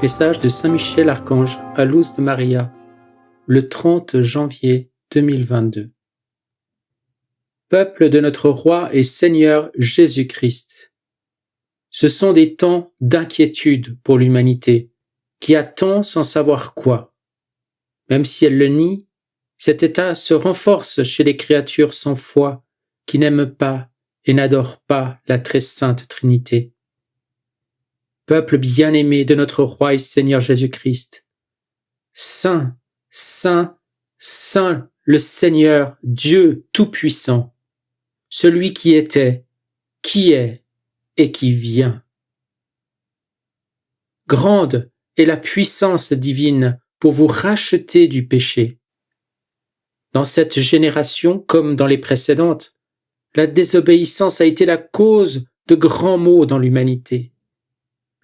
Message de Saint Michel Archange à Luz de Maria, le 30 janvier 2022. Peuple de notre Roi et Seigneur Jésus-Christ, ce sont des temps d'inquiétude pour l'humanité, qui attend sans savoir quoi. Même si elle le nie, cet état se renforce chez les créatures sans foi, qui n'aiment pas et n'adorent pas la très sainte Trinité. Peuple bien-aimé de notre Roi et Seigneur Jésus-Christ, Saint, Saint, Saint le Seigneur, Dieu Tout-Puissant, celui qui était, qui est et qui vient. Grande est la puissance divine pour vous racheter du péché. Dans cette génération, comme dans les précédentes, la désobéissance a été la cause de grands maux dans l'humanité.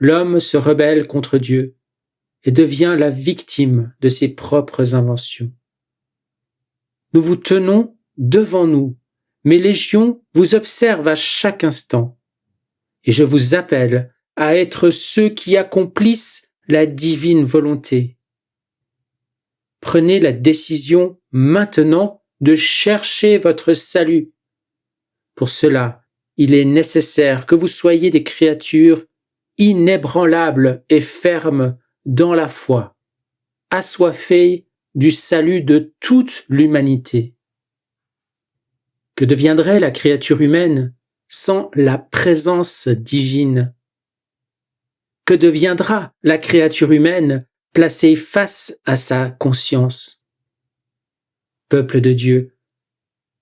L'homme se rebelle contre Dieu et devient la victime de ses propres inventions. Nous vous tenons devant nous, mes légions vous observent à chaque instant, et je vous appelle à être ceux qui accomplissent la divine volonté. Prenez la décision maintenant de chercher votre salut. Pour cela, il est nécessaire que vous soyez des créatures inébranlables et fermes dans la foi, assoiffées du salut de toute l'humanité. Que deviendrait la créature humaine sans la présence divine? Que deviendra la créature humaine placée face à sa conscience? Peuple de Dieu,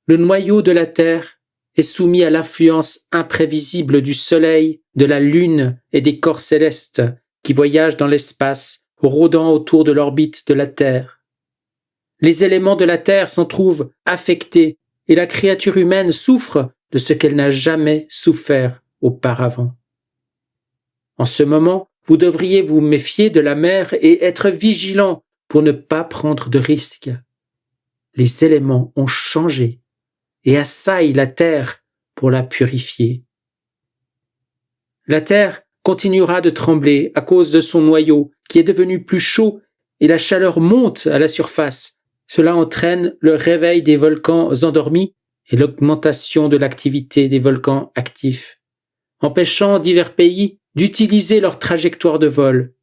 le noyau de la terre est soumis à l'influence imprévisible du soleil, de la lune et des corps célestes qui voyagent dans l'espace, rôdant autour de l'orbite de la Terre. Les éléments de la Terre s'en trouvent affectés et la créature humaine souffre de ce qu'elle n'a jamais souffert auparavant. En ce moment, vous devriez vous méfier de la mer et être vigilant pour ne pas prendre de risques. Les éléments ont changé et assaillent la terre pour la purifier. La terre continuera de trembler à cause de son noyau qui est devenu plus chaud et la chaleur monte à la surface. Cela entraîne le réveil des volcans endormis et l'augmentation de l'activité des volcans actifs, empêchant divers pays d'utiliser leur trajectoire de vol.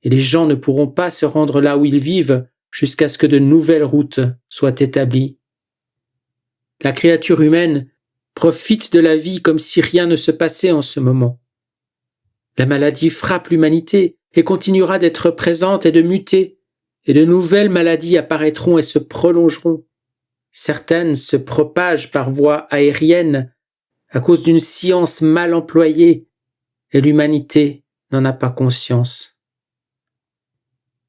Et les gens ne pourront pas se rendre là où ils vivent jusqu'à ce que de nouvelles routes soient établies. La créature humaine profite de la vie comme si rien ne se passait en ce moment. La maladie frappe l'humanité et continuera d'être présente et de muter, et de nouvelles maladies apparaîtront et se prolongeront. Certaines se propagent par voie aérienne à cause d'une science mal employée, et l'humanité n'en a pas conscience.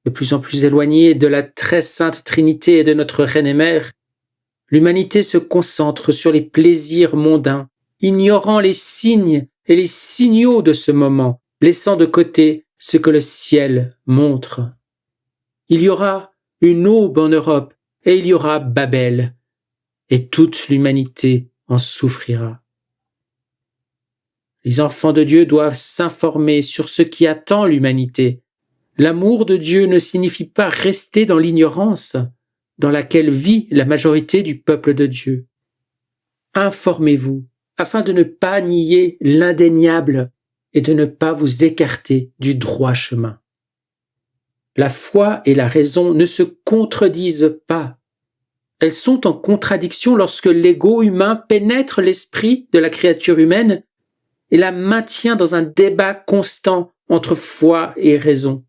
De plus en plus éloignée de la très sainte Trinité et de notre Reine et Mère, l'humanité se concentre sur les plaisirs mondains, ignorant les signes et les signaux de ce moment, laissant de côté ce que le ciel montre. Il y aura une aube en Europe et il y aura Babel, et toute l'humanité en souffrira. Les enfants de Dieu doivent s'informer sur ce qui attend l'humanité. L'amour de Dieu ne signifie pas rester dans l'ignorance dans laquelle vit la majorité du peuple de Dieu. Informez-vous afin de ne pas nier l'indéniable et de ne pas vous écarter du droit chemin. La foi et la raison ne se contredisent pas. Elles sont en contradiction lorsque l'ego humain pénètre l'esprit de la créature humaine et la maintient dans un débat constant entre foi et raison.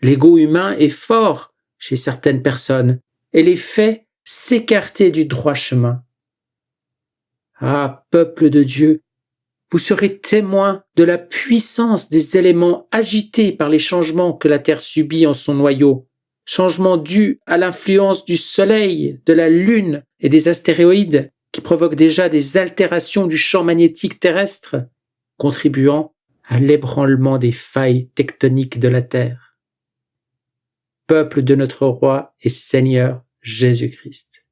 L'ego humain est fort chez certaines personnes et les fait s'écarter du droit chemin. Ah, peuple de Dieu, vous serez témoins de la puissance des éléments agités par les changements que la Terre subit en son noyau, changements dus à l'influence du Soleil, de la Lune et des astéroïdes qui provoquent déjà des altérations du champ magnétique terrestre, contribuant à l'ébranlement des failles tectoniques de la Terre. Peuple de notre Roi et Seigneur Jésus-Christ,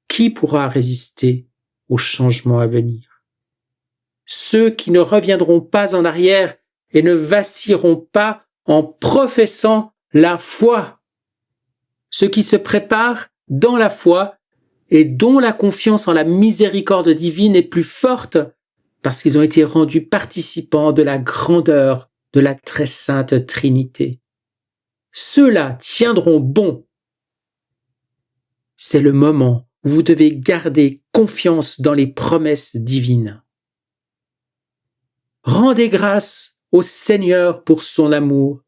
qui pourra résister aux changements à venir? Ceux qui ne reviendront pas en arrière et ne vacilleront pas en professant la foi. Ceux qui se préparent dans la foi et dont la confiance en la miséricorde divine est plus forte parce qu'ils ont été rendus participants de la grandeur de la très sainte Trinité. Ceux-là tiendront bon. C'est le moment où vous devez garder confiance dans les promesses divines. Rendez grâce au Seigneur pour son amour,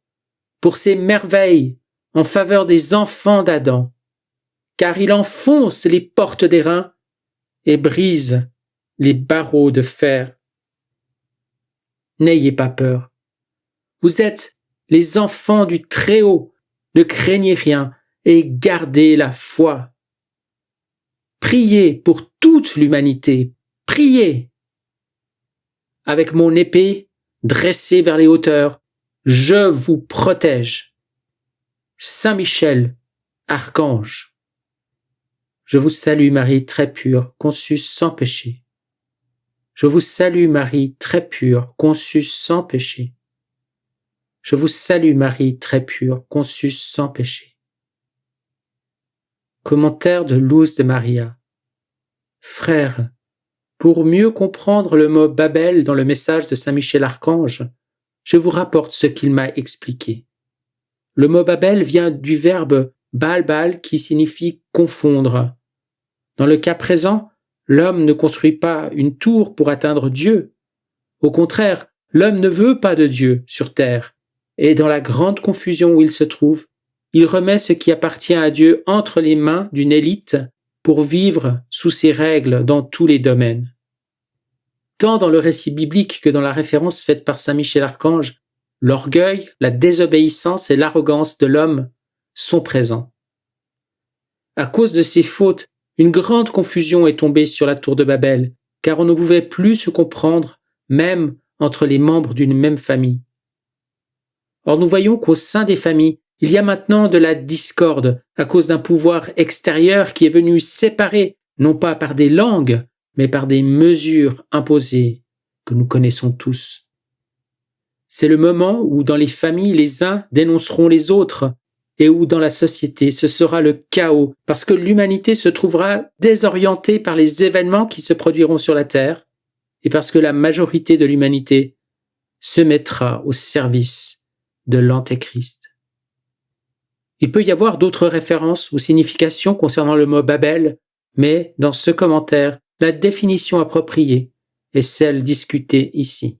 pour ses merveilles en faveur des enfants d'Adam, car il enfonce les portes d'airain et brise les barreaux de fer. N'ayez pas peur. Vous êtes les enfants du Très-Haut. Ne craignez rien et gardez la foi. Priez pour toute l'humanité. Priez. Avec mon épée dressée vers les hauteurs, je vous protège. Saint Michel, archange. Je vous salue Marie très pure, conçue sans péché. Je vous salue Marie très pure, conçue sans péché. Je vous salue Marie très pure, conçue sans péché. Commentaire de Luz de Maria. Frères, pour mieux comprendre le mot Babel dans le message de Saint Michel Archange, je vous rapporte ce qu'il m'a expliqué. Le mot Babel vient du verbe balbal qui signifie confondre. Dans le cas présent, l'homme ne construit pas une tour pour atteindre Dieu. Au contraire, l'homme ne veut pas de Dieu sur terre. Et dans la grande confusion où il se trouve, il remet ce qui appartient à Dieu entre les mains d'une élite pour vivre sous ses règles dans tous les domaines. Tant dans le récit biblique que dans la référence faite par Saint Michel Archange, l'orgueil, la désobéissance et l'arrogance de l'homme sont présents. À cause de ces fautes, une grande confusion est tombée sur la tour de Babel, car on ne pouvait plus se comprendre, même entre les membres d'une même famille. Or nous voyons qu'au sein des familles, il y a maintenant de la discorde à cause d'un pouvoir extérieur qui est venu séparer, non pas par des langues, mais par des mesures imposées que nous connaissons tous. C'est le moment où dans les familles les uns dénonceront les autres et où dans la société ce sera le chaos parce que l'humanité se trouvera désorientée par les événements qui se produiront sur la terre et parce que la majorité de l'humanité se mettra au service de l'Antéchrist. Il peut y avoir d'autres références ou significations concernant le mot Babel, mais dans ce commentaire, la définition appropriée est celle discutée ici.